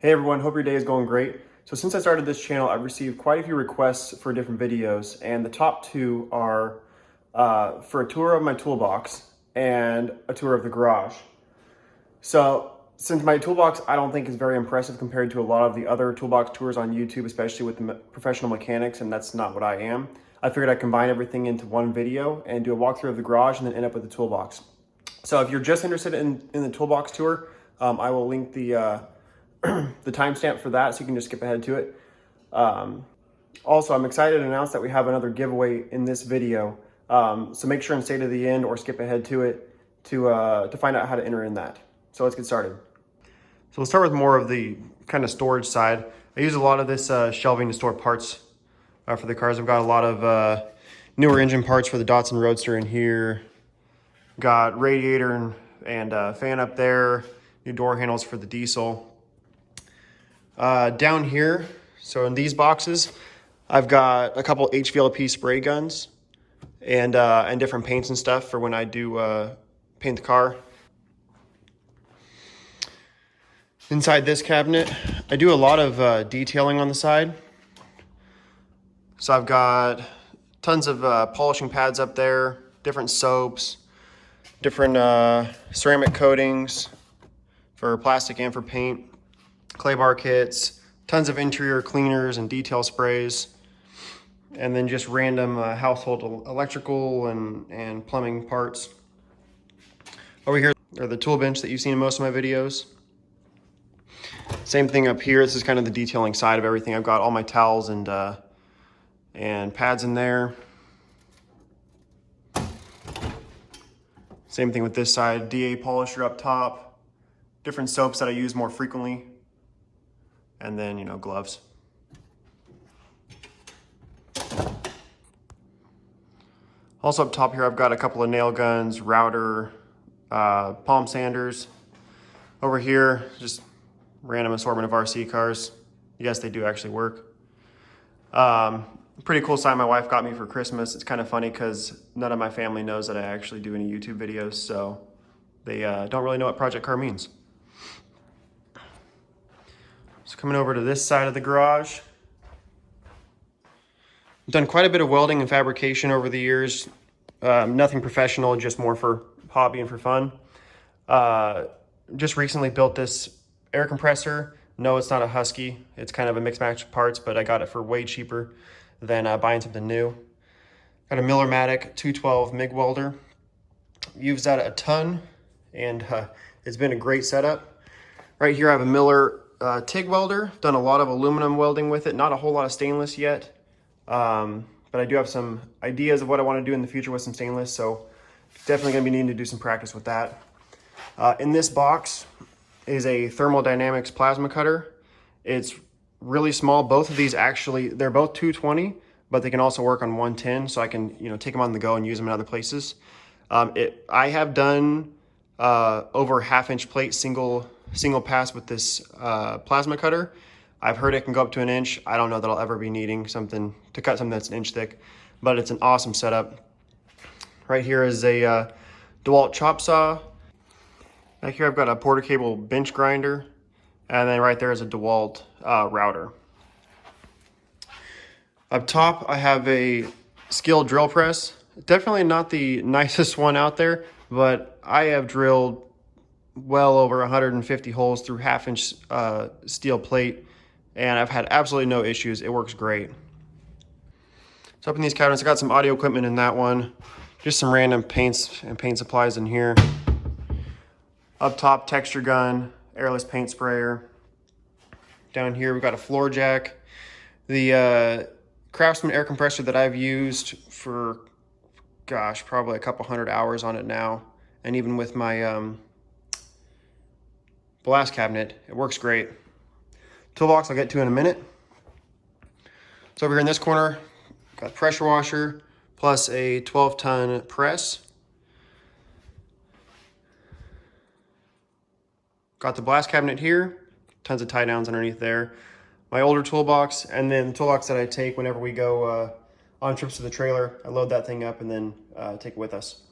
Hey everyone, hope your day is going great. So since I started this channel, I've received quite a few requests for different videos, and the top two are for a tour of my toolbox and a tour of the garage. So since my toolbox I don't think is very impressive compared to a lot of the other toolbox tours on YouTube, especially with the professional mechanics, and that's not what I am, I figured I'd combine everything into one video and do a walkthrough of the garage and then end up with the toolbox. So if you're just interested in the toolbox tour, I will link the timestamp for that, so you can just skip ahead to it. Also, I'm excited to announce that we have another giveaway in this video. So make sure and stay to the end or skip ahead to it to find out how to enter in that. So let's get started. So let's start with more of the kind of storage side. I use a lot of this shelving to store parts for the cars. I've got a lot of newer engine parts for the Datsun Roadster in here. Got radiator and fan up there. New door handles for the diesel. Down here, so in these boxes, I've got a couple HVLP spray guns and different paints and stuff for when I do paint the car. Inside this cabinet, I do a lot of detailing on the side. So I've got tons of polishing pads up there, different soaps, different ceramic coatings for plastic and for paint, clay bar kits, tons of interior cleaners and detail sprays, and then just random household electrical and plumbing parts. Over here are the tool bench that you've seen in most of my videos. Same thing up here. This is kind of the detailing side of everything. I've got all my towels and pads in there. Same thing with this side. DA polisher up top. Different soaps that I use more frequently. And then, you know, gloves. Also up top here, I've got a couple of nail guns, router, palm sanders. Over here, just random assortment of RC cars. Yes, they do actually work. Pretty cool sign my wife got me for Christmas. It's kind of funny because none of my family knows that I actually do any YouTube videos, so they don't really know what Project Car means. So coming over to this side of the garage, I've done quite a bit of welding and fabrication over the years. Nothing professional, just more for hobby and for fun. Just recently built this air compressor. No, it's not a Husky. It's kind of a mixed match of parts, but I got it for way cheaper than buying something new. Got a Miller-Matic 212 MIG welder. Used that a ton, and it's been a great setup. Right here I have a Miller TIG welder. Done a lot of aluminum welding with it. Not a whole lot of stainless yet, but I do have some ideas of what I want to do in the future with some stainless, so definitely going to be needing to do some practice with that. In this box is a thermodynamics plasma cutter. It's really small. Both of these actually, they're both 220, but they can also work on 110, so I can, you know, take them on the go and use them in other places. I have done over half-inch plate single pass with this plasma cutter. I've heard it can go up to an inch. I don't know that I'll ever be needing something to cut something that's an inch thick, but it's an awesome setup. Right here is a DeWalt chop saw. Back here I've got a Porter cable bench grinder, and then right there is a DeWalt router. Up top I have a Skil drill press. Definitely not the nicest one out there, but I have drilled well over 150 holes through half-inch steel plate, and I've had absolutely no issues. It works great. So up in these cabinets, I got some audio equipment in that one, just some random paints and paint supplies in here. Up top, texture gun, airless paint sprayer. Down here, we've got a floor jack. The Craftsman air compressor that I've used for, gosh, probably a couple hundred hours on it now. And even with my blast cabinet, it works great. Toolbox I'll get to in a minute. So over here in this corner, got a pressure washer plus a 12-ton press. Got the blast cabinet here, tons of tie downs underneath there. My older toolbox, and then the toolbox that I take whenever we go on trips to the trailer. I load that thing up and then take it with us.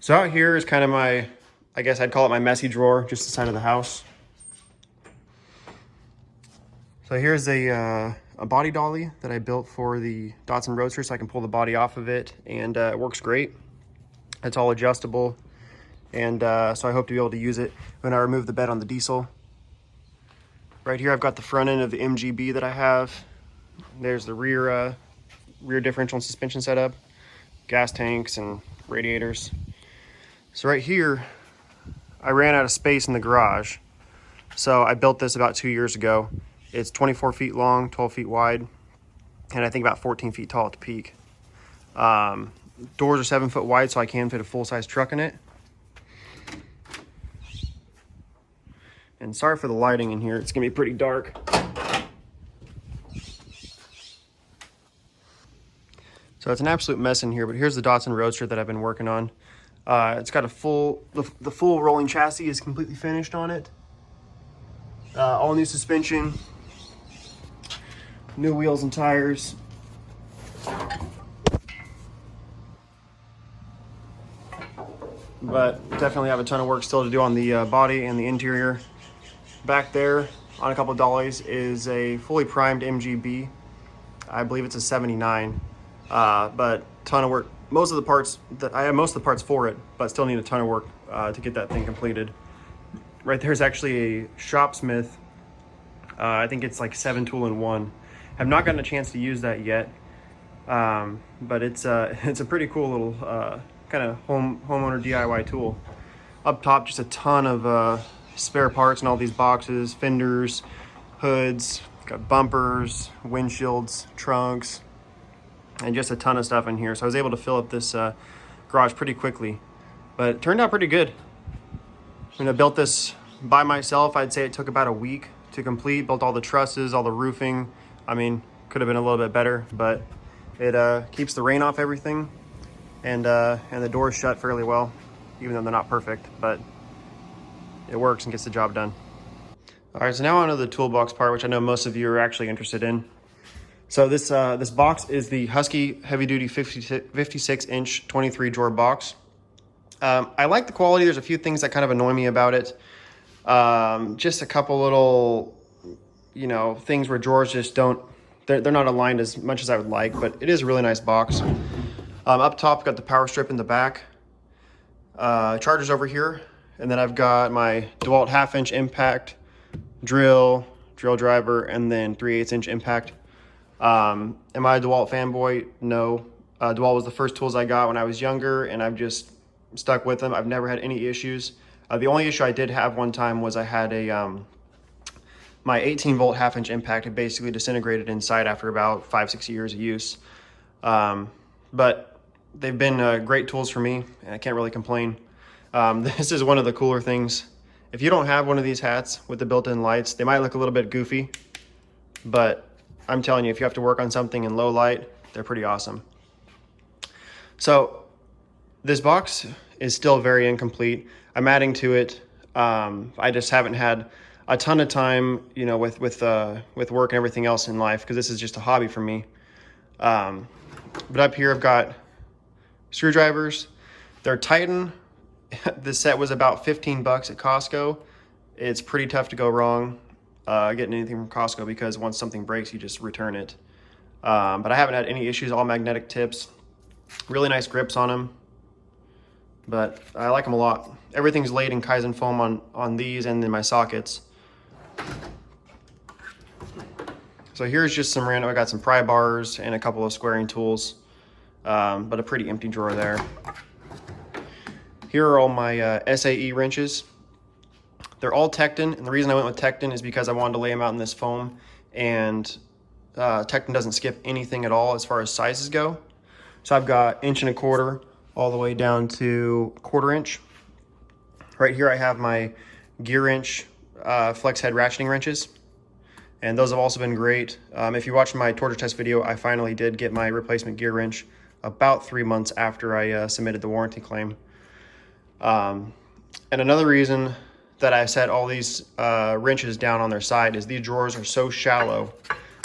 So out here is kind of my I guess I'd call it my messy drawer, just the side of the house. So here's a body dolly that I built for the Datsun Roadster, so I can pull the body off of it, and it works great. It's all adjustable, and so I hope to be able to use it when I remove the bed on the diesel. Right here I've got the front end of the MGB that I have. There's the rear differential and suspension setup, gas tanks and radiators. So right here, I ran out of space in the garage, so I built this about 2 years ago. It's 24 feet long, 12 feet wide, and I think about 14 feet tall at the peak. Doors are 7 foot wide, so I can fit a full-size truck in it. And sorry for the lighting in here, it's gonna be pretty dark. So it's an absolute mess in here, but here's the Datsun Roadster that I've been working on. It's got the full rolling chassis is completely finished on it. All new suspension, new wheels and tires. But definitely have a ton of work still to do on the body and the interior. Back there on a couple of dollies is a fully primed MGB. I believe it's a 79, but ton of work. Most of the parts for it, but still need a ton of work to get that thing completed. Right there's actually a Shopsmith. I think it's like 7 tool in 1. Have not gotten a chance to use that yet, but it's a pretty cool little kind of homeowner DIY tool. Up top, just a ton of spare parts in all these boxes, fenders, hoods, got bumpers, windshields, trunks, and just a ton of stuff in here. So I was able to fill up this garage pretty quickly, but it turned out pretty good. When I built this by myself, I'd say it took about a week to complete. Built all the trusses, all the roofing. I mean, could have been a little bit better, but it keeps the rain off everything, and the doors shut fairly well, even though they're not perfect, but it works and gets the job done. All right, so now on to the toolbox part, which I know most of you are actually interested in. So this box is the Husky Heavy Duty 56-inch 23 drawer box. I like the quality. There's a few things that kind of annoy me about it. Just a couple little, things where drawers just they're not aligned as much as I would like, but it is a really nice box. Up top, got the power strip in the back. Chargers over here. And then I've got my DeWalt 1/2-inch impact, drill driver, and then 3/8-inch impact. Am I a DeWalt fanboy? No. DeWalt was the first tools I got when I was younger, and I've just stuck with them. I've never had any issues. The only issue I did have one time was I had my 18-volt 1/2-inch impact had basically disintegrated inside after about 5-6 years of use. But they've been great tools for me, and I can't really complain. This is one of the cooler things. If you don't have one of these hats with the built-in lights, they might look a little bit goofy, but I'm telling you, if you have to work on something in low light, they're pretty awesome. So this box is still very incomplete. I'm adding to it. I just haven't had a ton of time, with work and everything else in life, because this is just a hobby for me. But up here I've got screwdrivers. They're Titan. This set was about $15 at Costco. It's pretty tough to go wrong getting anything from Costco, because once something breaks, you just return it. But I haven't had any issues. All magnetic tips, really nice grips on them, but I like them a lot. Everything's laid in Kaizen foam on these and then my sockets. So here's just some random, I got some pry bars and a couple of squaring tools, but a pretty empty drawer there. Here are all my SAE wrenches. They're all Tecton, and the reason I went with Tecton is because I wanted to lay them out in this foam, and Tecton doesn't skip anything at all as far as sizes go. So I've got 1.25 inch all the way down to 1/4 inch. Right here I have my gear wrench flex head ratcheting wrenches, and those have also been great. If you watched my torture test video, I finally did get my replacement gear wrench about 3 months after I submitted the warranty claim. And another reason that I set all these wrenches down on their side is these drawers are so shallow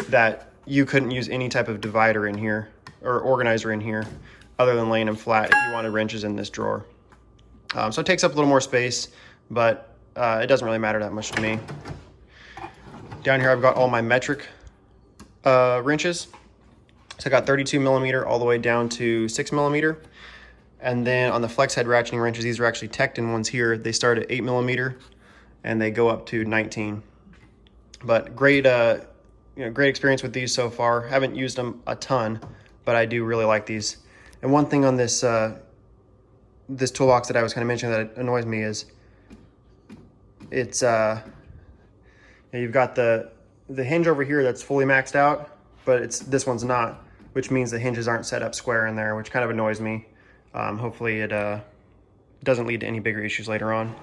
that you couldn't use any type of divider in here or organizer in here other than laying them flat if you wanted wrenches in this drawer. So it takes up a little more space, but it doesn't really matter that much to me. Down here I've got all my metric wrenches. So I got 32 millimeter all the way down to 6 millimeter. And then on the flex head ratcheting wrenches, these are actually Tecton ones here. They start at 8 millimeter and they go up to 19. But great, great experience with these so far. Haven't used them a ton, but I do really like these. And one thing on this this toolbox that I was kind of mentioning that annoys me is it's you've got the hinge over here that's fully maxed out, but this one's not, which means the hinges aren't set up square in there, which kind of annoys me. Hopefully it doesn't lead to any bigger issues later on.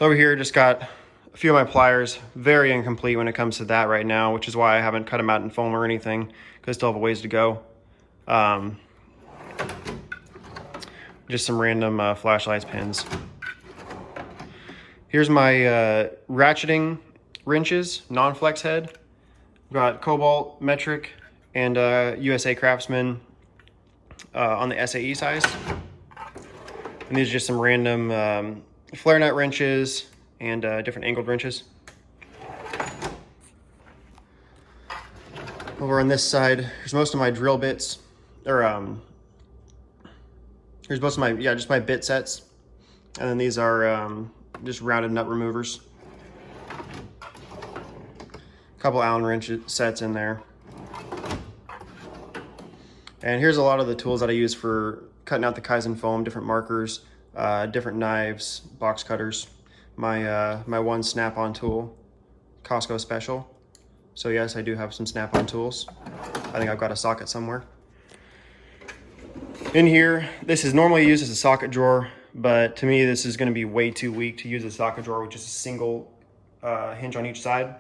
Over here, just got a few of my pliers, very incomplete when it comes to that right now, which is why I haven't cut them out in foam or anything, because I still have a ways to go. Just some random flashlights pins. Here's my ratcheting wrenches, non-flex head. I've got Cobalt, Metric, and USA Craftsman on the SAE size. And these are just some random flare nut wrenches and different angled wrenches. Over on this side, here's most of my drill bits, or here's most of my, just my bit sets. And then these are just rounded nut removers. A couple Allen wrench sets in there. And here's a lot of the tools that I use for cutting out the Kaizen foam, different markers, different knives, box cutters. My one snap-on tool, Costco special. So yes, I do have some snap-on tools. I think I've got a socket somewhere. In here, this is normally used as a socket drawer, but to me this is going to be way too weak to use a socket drawer with just a single hinge on each side.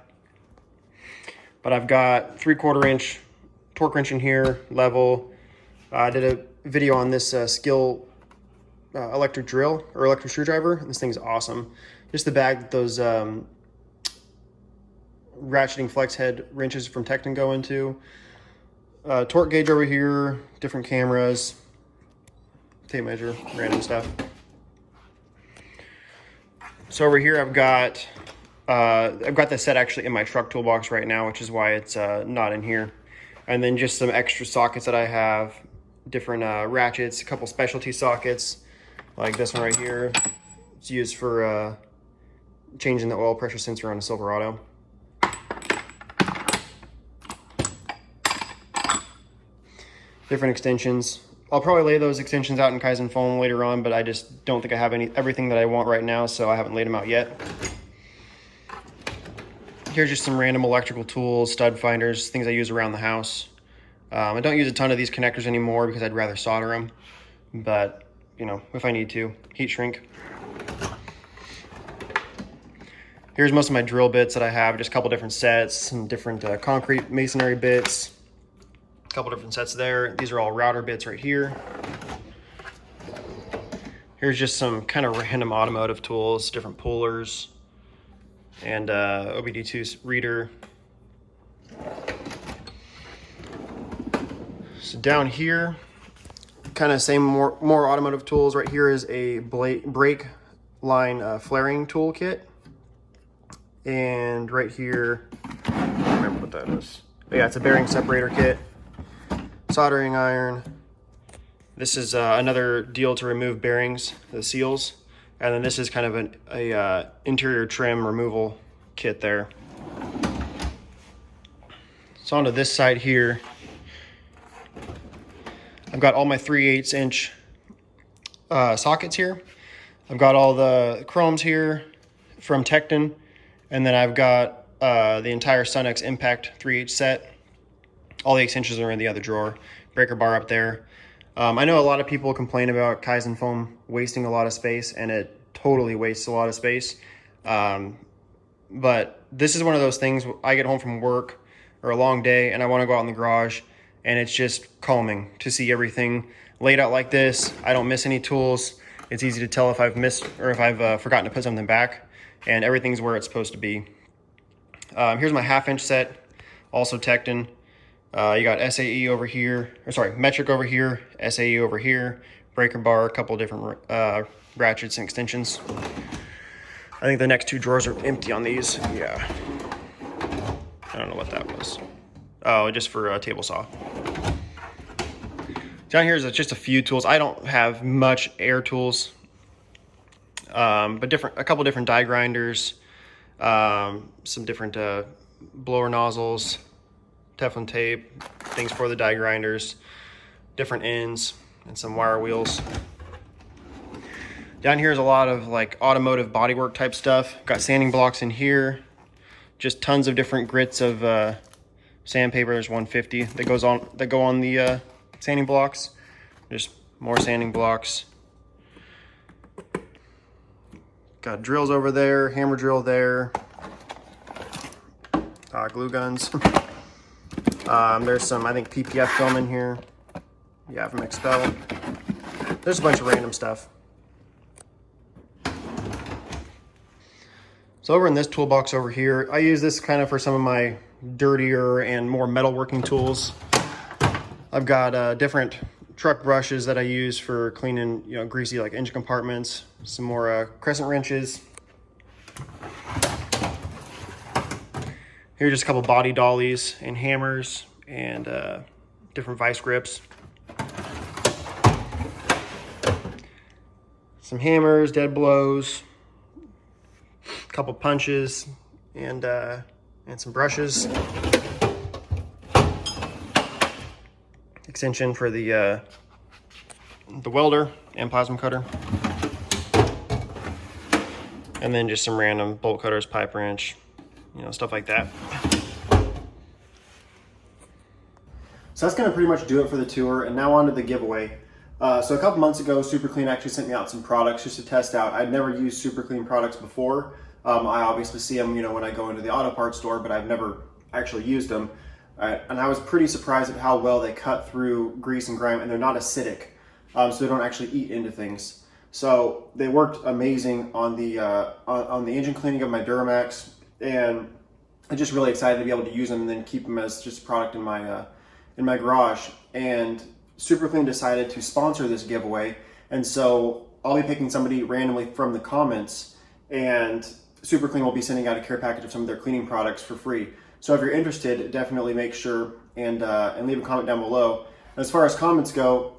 But I've got 3/4 inch torque wrench in here, level. I did a video on this Skill electric drill or electric screwdriver. This thing's awesome. Just the bag that those ratcheting flex head wrenches from Tecton go into. Torque gauge over here, different cameras, tape measure, random stuff. So over here I've got the set actually in my truck toolbox right now, which is why it's not in here. And then just some extra sockets that I have, different ratchets, a couple specialty sockets, like this one right here. It's used for changing the oil pressure sensor on a Silverado. Different extensions. I'll probably lay those extensions out in Kaizen foam later on, but I just don't think I have everything that I want right now, so I haven't laid them out yet. Here's just some random electrical tools, stud finders, things I use around the house. I don't use a ton of these connectors anymore because I'd rather solder them, but you know, if I need to, heat shrink. Here's most of my drill bits that I have, just a couple different sets, some different concrete masonry bits, a couple different sets there. These are all router bits right here. Here's just some kind of random automotive tools, different pullers, and OBD2 reader. So down here, kind of same more automotive tools. Right here is a brake line flaring tool kit. And right here, I don't remember what that is. But yeah, it's a bearing separator kit, soldering iron. This is another deal to remove bearings, the seals. And then this is kind of a interior trim removal kit there. So onto this side here, I've got all my 3/8 inch sockets here. I've got all the chromes here from Tecton, and then I've got the entire Sunex Impact 3/8 set. All the extensions are in the other drawer. Breaker bar up there. I know a lot of people complain about Kaizen foam wasting a lot of space, and it totally wastes a lot of space. But this is one of those things, I get home from work or a long day and I want to go out in the garage, and it's just calming to see everything laid out like this. I don't miss any tools. It's easy to tell if I've missed or if I've forgotten to put something back, and everything's where it's supposed to be. Here's my 1/2 inch set, also Tecton. You got SAE over here, or sorry, metric over here, SAE over here, breaker bar, a couple different ratchets and extensions. I think the next 2 drawers are empty on these. Yeah. I don't know what that was. Oh, just for a table saw. Down here is just a few tools. I don't have much air tools, but a couple different die grinders, some different blower nozzles, Teflon tape, things for the die grinders, different ends, and some wire wheels. Down here is a lot of like automotive bodywork type stuff. Got sanding blocks in here, just tons of different grits of sandpaper. There's 150 that go on the sanding blocks. Just more sanding blocks. Got drills over there, hammer drill there, glue guns. There's some, I think, PPF film in here. Yeah, from Expel. There's a bunch of random stuff. So over in this toolbox over here, I use this kind of for some of my dirtier and more metalworking tools. I've got different truck brushes that I use for cleaning, greasy like engine compartments. Some more crescent wrenches. Here are just a couple body dollies and hammers and different vice grips. Some hammers, dead blows, a couple punches, and some brushes. Extension for the welder and plasma cutter. And then just some random bolt cutters, pipe wrench, stuff like that. So that's gonna pretty much do it for the tour, and now on to the giveaway. So a couple months ago, Super Clean actually sent me out some products just to test out. I'd never used Super Clean products before. I obviously see them, when I go into the auto parts store, but I've never actually used them. And I was pretty surprised at how well they cut through grease and grime, and they're not acidic, so they don't actually eat into things. So they worked amazing on the engine cleaning of my Duramax, and I'm just really excited to be able to use them and then keep them as just a product in my garage. And Super Clean decided to sponsor this giveaway, and so I'll be picking somebody randomly from the comments, and Super Clean will be sending out a care package of some of their cleaning products for free. So if you're interested, definitely make sure and leave a comment down below. As far as comments go,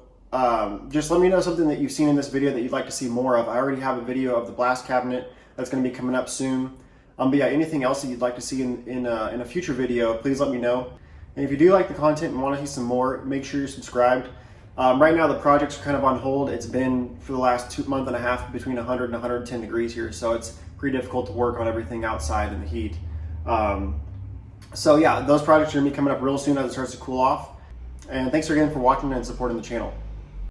just let me know something that you've seen in this video that you'd like to see more of. I already have a video of the blast cabinet that's going to be coming up soon. But yeah, anything else that you'd like to see in a future video, please let me know. And if you do like the content and want to see some more, make sure you're subscribed. Right now the projects are kind of on hold. It's been for the last 2.5 months between 100 and 110 degrees here, so it's pretty difficult to work on everything outside in the heat. So yeah, those projects are going to be coming up real soon as it starts to cool off. And thanks again for watching and supporting the channel.